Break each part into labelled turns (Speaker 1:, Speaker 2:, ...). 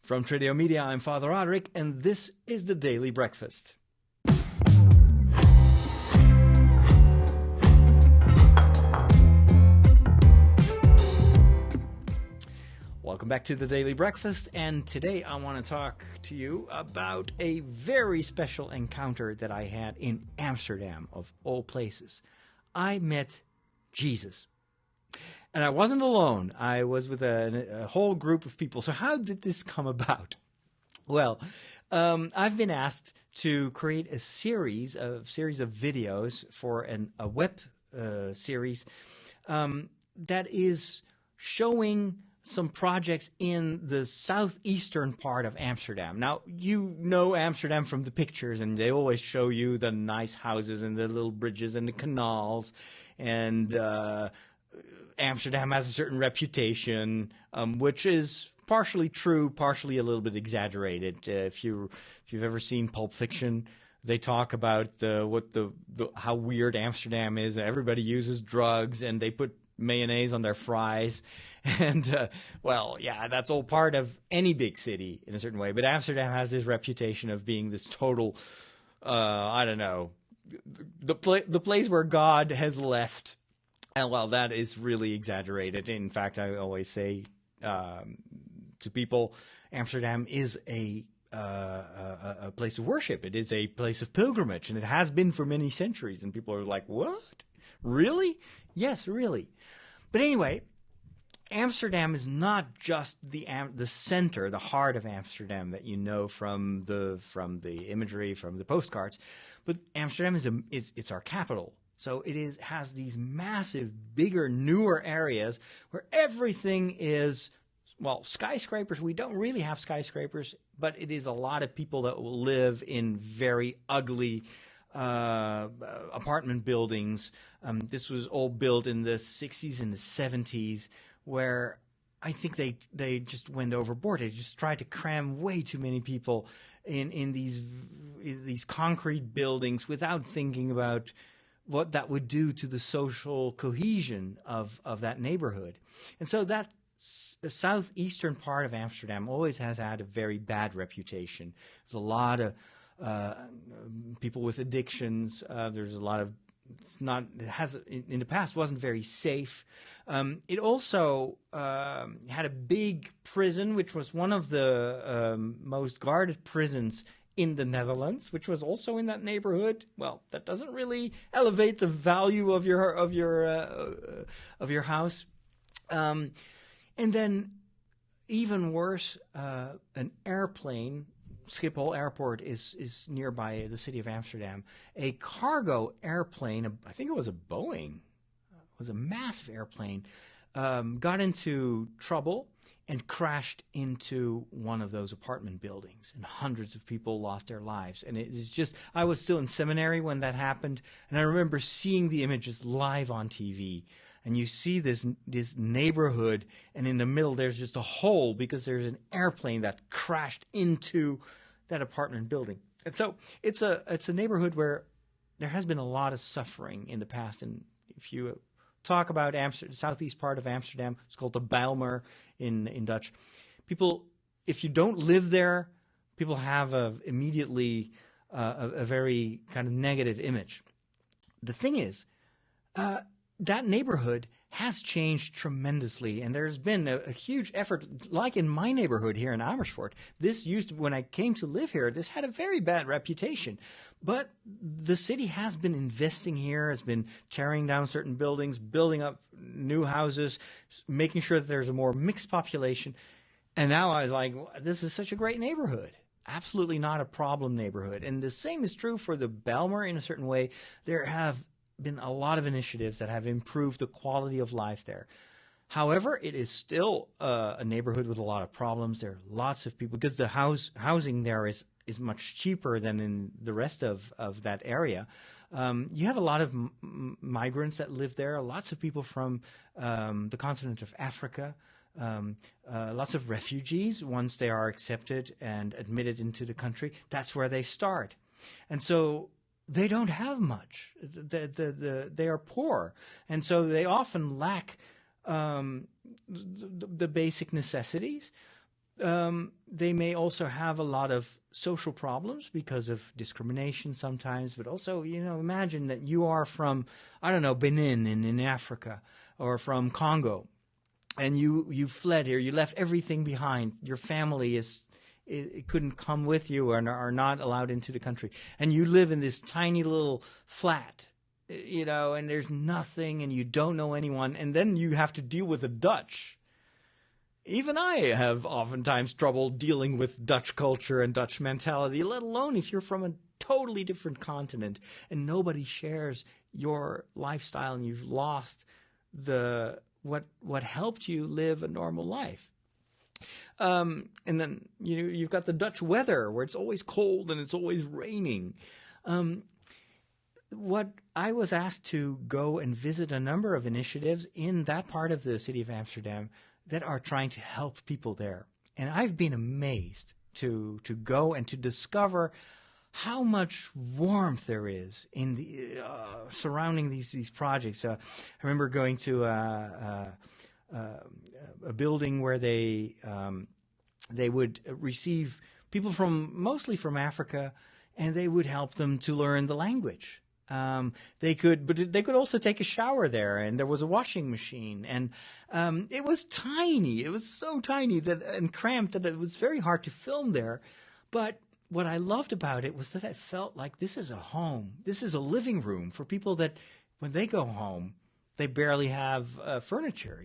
Speaker 1: From Tradio Media, I'm Father Roderick, and this is the Daily Breakfast. Welcome back to the Daily Breakfast, and today I want to talk to you about a very special encounter that I had in Amsterdam, of all places. I met Jesus. And I wasn't alone. I was with a whole group of people. So how did this come about? Well, I've been asked to create a series of videos for a web series that is showing some projects in the southeastern part of Amsterdam. Now, you know Amsterdam from the pictures, and they always show you the nice houses and the little bridges and the canals, and Amsterdam has a certain reputation, which is partially true, partially a little bit exaggerated. If you've ever seen Pulp Fiction, they talk about how weird Amsterdam is. Everybody uses drugs, and they put mayonnaise on their fries, and well, yeah, that's all part of any big city in a certain way. But Amsterdam has this reputation of being this total, I don't know, the place where God has left. And well, that is really exaggerated. In fact, I always say to people, Amsterdam is a place of worship. It is a place of pilgrimage, and it has been for many centuries. And people are like, "What? Really?" Yes, really. But anyway, Amsterdam is not just the center, the heart of Amsterdam that you know from the imagery, from the postcards, but Amsterdam is our capital. So it has these massive, bigger, newer areas where everything is, well, skyscrapers. We don't really have skyscrapers, but it is a lot of people that will live in very ugly apartment buildings. This was all built in the 60s and the 70s, where I think they just went overboard. They just tried to cram way too many people in these concrete buildings without thinking about what that would do to the social cohesion of that neighborhood. And so that southeastern part of Amsterdam always has had a very bad reputation. There's a lot of people with addictions. There's a lot of in the past wasn't very safe. It also had a big prison, which was one of the most guarded prisons in the Netherlands, which was also in that neighborhood. Well, that doesn't really elevate the value of your house. And then, even worse, an airplane. Schiphol Airport is nearby the city of Amsterdam. A cargo airplane, I think it was a Boeing, it was a massive airplane, got into trouble and crashed into one of those apartment buildings, and hundreds of people lost their lives. And it is just, I was still in seminary when that happened, and I remember seeing the images live on TV. And you see this neighborhood, and in the middle there's just a hole because there's an airplane that crashed into that apartment building. And so it's a neighborhood where there has been a lot of suffering in the past. And if you talk about Amsterdam, southeast part of Amsterdam, it's called the Bijlmer in Dutch. People, if you don't live there, people have immediately a very kind of negative image. The thing is, that neighborhood has changed tremendously, and there's been a huge effort, like in my neighborhood here in Amersfoort. This used to, when I came to live here, this had a very bad reputation. But the city has been investing here, has been tearing down certain buildings, building up new houses, making sure that there's a more mixed population. And now I was like, this is such a great neighborhood. Absolutely not a problem neighborhood. And the same is true for the Bijlmer in a certain way. There have been a lot of initiatives that have improved the quality of life there. However, it is still a neighborhood with a lot of problems. There are lots of people, because the housing there is much cheaper than in the rest of that area. You have a lot of migrants that live there, lots of people from the continent of Africa, lots of refugees. Once they are accepted and admitted into the country, that's where they start. And so they don't have much. They are poor, and so they often lack the basic necessities. they may also have a lot of social problems because of discrimination sometimes, but also, imagine that you are from, I don't know, Benin in Africa, or from Congo, and you fled here, you left everything behind. Your family it couldn't come with you, or are not allowed into the country, and you live in this tiny little flat, and there's nothing, and you don't know anyone, and then you have to deal with the Dutch. Even I have oftentimes trouble dealing with Dutch culture and Dutch mentality, let alone if you're from a totally different continent and nobody shares your lifestyle, and you've lost what helped you live a normal life. And then you've got the Dutch weather, where it's always cold and it's always raining. What I was asked to go and visit a number of initiatives in that part of the city of Amsterdam that are trying to help people there. And I've been amazed to go and to discover how much warmth there is in the surrounding these projects. I remember going to a building where they would receive people mostly from Africa, and they would help them to learn the language. They could also take a shower there, and there was a washing machine, and it was tiny. It was so tiny and cramped that it was very hard to film there. But what I loved about it was that it felt like this is a home. This is a living room for people that when they go home, they barely have furniture,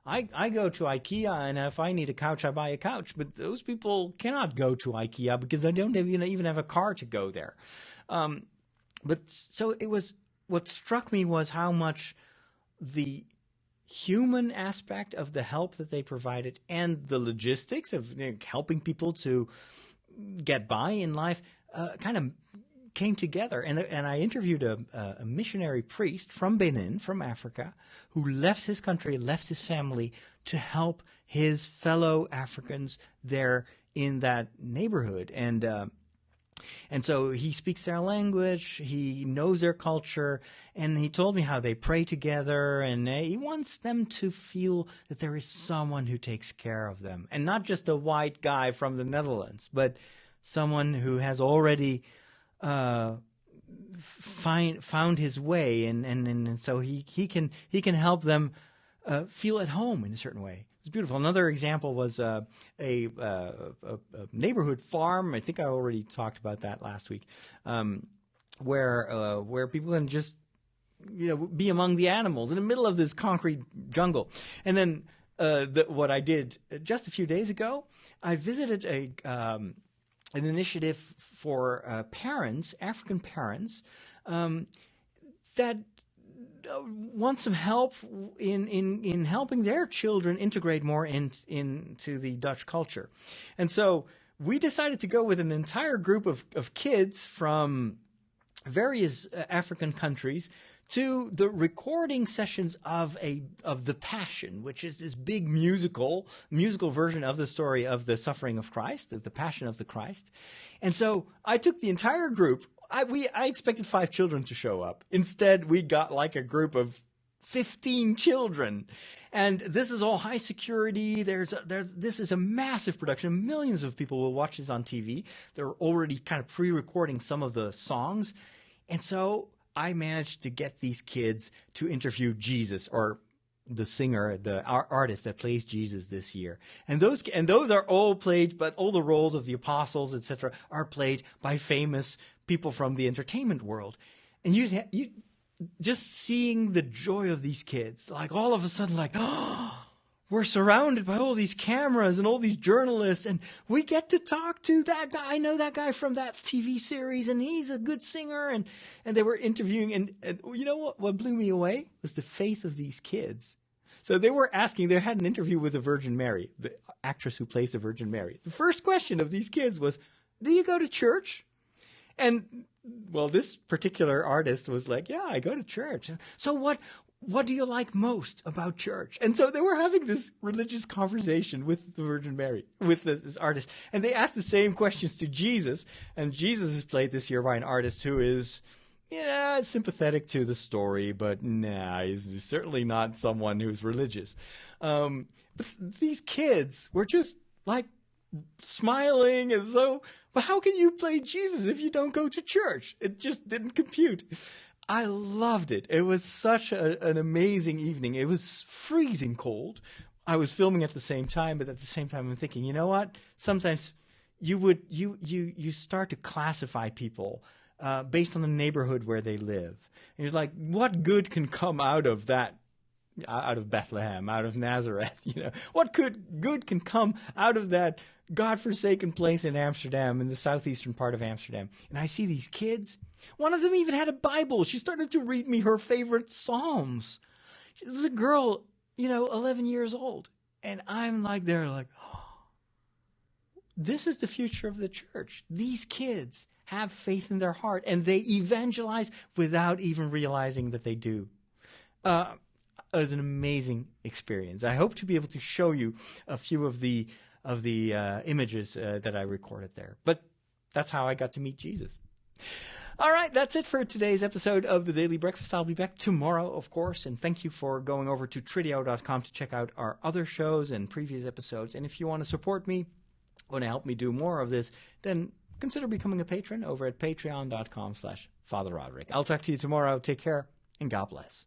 Speaker 1: I go to IKEA, and if I need a couch, I buy a couch. But those people cannot go to IKEA because they don't even have a car to go there. But so what struck me was how much the human aspect of the help that they provided and the logistics of helping people to get by in life kind of came together. And I interviewed a missionary priest from Benin, from Africa, who left his country, left his family to help his fellow Africans there in that neighborhood. And so he speaks their language, he knows their culture, and he told me how they pray together, and he wants them to feel that there is someone who takes care of them. And not just a white guy from the Netherlands, but someone who has already found his way, and so he can help them feel at home in a certain way. It's beautiful. Another example was a neighborhood farm. I think I already talked about that last week, where people can just be among the animals in the middle of this concrete jungle. And then what I did just a few days ago, I visited an initiative for parents, African parents, that want some help in helping their children integrate more into the Dutch culture. And so we decided to go with an entire group of kids from various African countries to the recording sessions of the Passion, which is this big musical version of the story of the suffering of Christ, of the Passion of the Christ. And so I took the entire group. I expected 5 children to show up. Instead, we got like a group of 15 children. And this is all high security. This is a massive production. Millions of people will watch this on TV. They're already kind of pre-recording some of the songs. And so I managed to get these kids to interview Jesus, or the singer, the artist that plays Jesus this year. And those are all played, but all the roles of the apostles, etc., are played by famous people from the entertainment world. And you just seeing the joy of these kids, like all of a sudden, like, oh, we're surrounded by all these cameras and all these journalists, and we get to talk to that guy. I know that guy from that TV series, and he's a good singer. And they were interviewing, and you know what blew me away was the faith of these kids. So they had an interview with the Virgin Mary, the actress who plays the Virgin Mary. The first question of these kids was, do you go to church? And, well, this particular artist was like, yeah, I go to church. So what do you like most about church? And so they were having this religious conversation with the Virgin Mary, with this artist. And they asked the same questions to Jesus. And Jesus is played this year by an artist who is, sympathetic to the story, but he's certainly not someone who's religious. But these kids were just like smiling and so. But how can you play Jesus if you don't go to church? It just didn't compute. I loved it. It was such an amazing evening. It was freezing cold. I was filming at the same time, but at the same time I'm thinking, you know what? Sometimes you start to classify people based on the neighborhood where they live. And you're like, what good can come out of that? Out of Bethlehem, out of Nazareth, what good can come out of that godforsaken place in Amsterdam, in the southeastern part of Amsterdam? And I see these kids. One of them even had a Bible. She started to read me her favorite Psalms. It was a girl, 11 years old. And I'm like, they're like, oh, this is the future of the church. These kids have faith in their heart, and they evangelize without even realizing that they do. It was an amazing experience. I hope to be able to show you a few of the images that I recorded there. But that's how I got to meet Jesus. All right, that's it for today's episode of the Daily Breakfast. I'll be back tomorrow, of course, and thank you for going over to Tridio.com to check out our other shows and previous episodes. And if you want to support me, want to help me do more of this, then consider becoming a patron over at patreon.com/Father Roderick. I'll talk to you tomorrow. Take care, and God bless.